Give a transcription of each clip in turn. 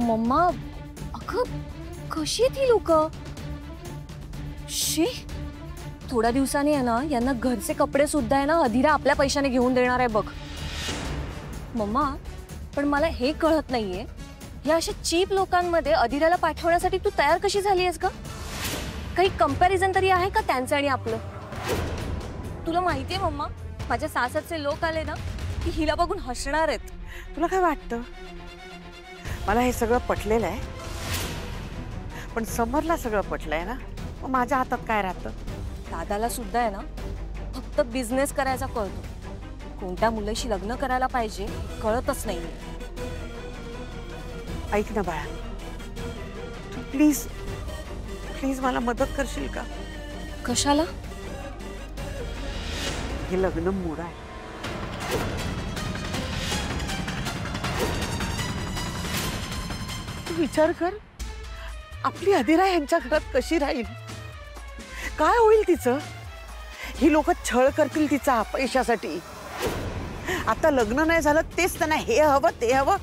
Mamma अगं कशी आहेत ही लोक? शी, थोड्या दिवसांनी आहे ना यांना घरचे कपडे सुद्धा आहे ना अधिरा आपल्या पैशाने घेऊन देणार आहे बघ. मम्मा पण मला हे कळत नाहीये, या अशा चीप लोकांमध्ये अधिराला पाठवण्यासाठी तू तयार कशी झाली आहेस ग? काही कंपॅरिझन तरी आहे का त्यांचं आणि आपलं? तुला माहितीये मम्मा, माझ्या सासरचे लोक आले ना की हिला बघून हसणार आहेत. तुला काय वाटतं? मला हे सगळं पटलेलं आहे, पण समरला सगळं पटलंय ना, मग माझ्या हातात काय राहतं? दादाला सुद्धा आहे ना फक्त बिझनेस करायचा कळतो, कोणत्या मुलीशी लग्न करायला पाहिजे कळतच नाहीये. ऐक ना बाळा, तू प्लीज प्लीज मला मदत करशील का? कशाला? हे लग्न मोड आहे. तू विचार कर, आपली अधिरा यांच्या घरात कशी राहील, काय होईल तिचं? ही लोक छळ करतील तिचा पैशासाठी. आता लग्न नाही झालं तेच त्यांना हे हवं ते हवं,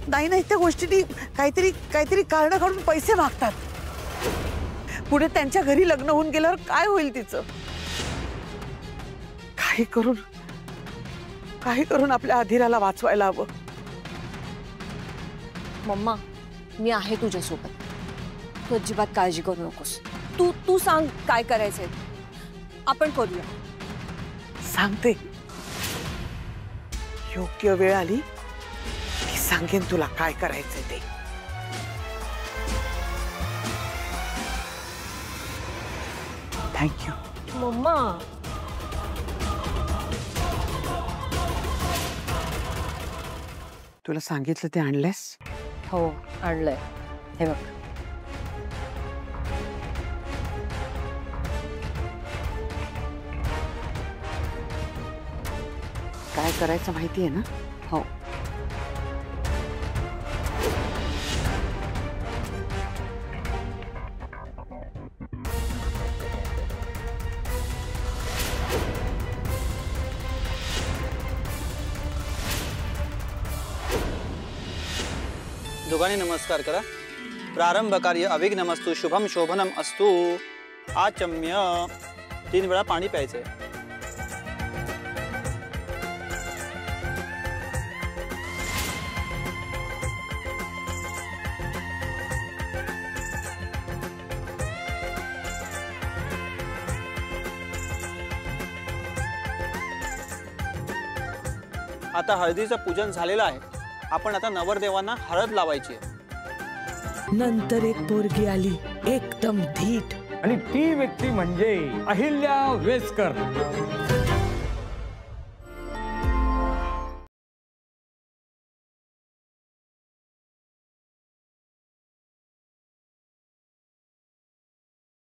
नाही नाही त्या गोष्टी काहीतरी काहीतरी कारण काढून पैसे मागतात. पुढे त्यांच्या घरी लग्न होऊन गेल्यावर काय होईल तिचं? काही करून आपल्या अधिराला वाचवायला हवं. मम्मा मी आहे तुझ्यासोबत, तू अजिबात काळजी करू नकोस. तू सांग काय करायचंय, आपण करूया. सांगते, योग्य वेळ आली की सांगेन तुला काय करायचंय ते. थँक्यू मम्मा. तुला सांगितलं ते आणलंस? हो आणलंय, हे बघ. काय करायचं माहिती आहे ना? हो. दोघांनी नमस्कार करा. प्रारंभ कार्य अविघ्नमस्तु शुभम शोभनम अस्तु. आचम्य 3 वेळा पाणी प्यायचंय. आता हळदीचं पूजन झालेलं आहे. आपण आता नवरदेवांना हळद लावायची आहे. नंतर एक पोरगी आली एकदम धीट, आणि ती व्यक्ती म्हणजे अहिल्या वेसकर.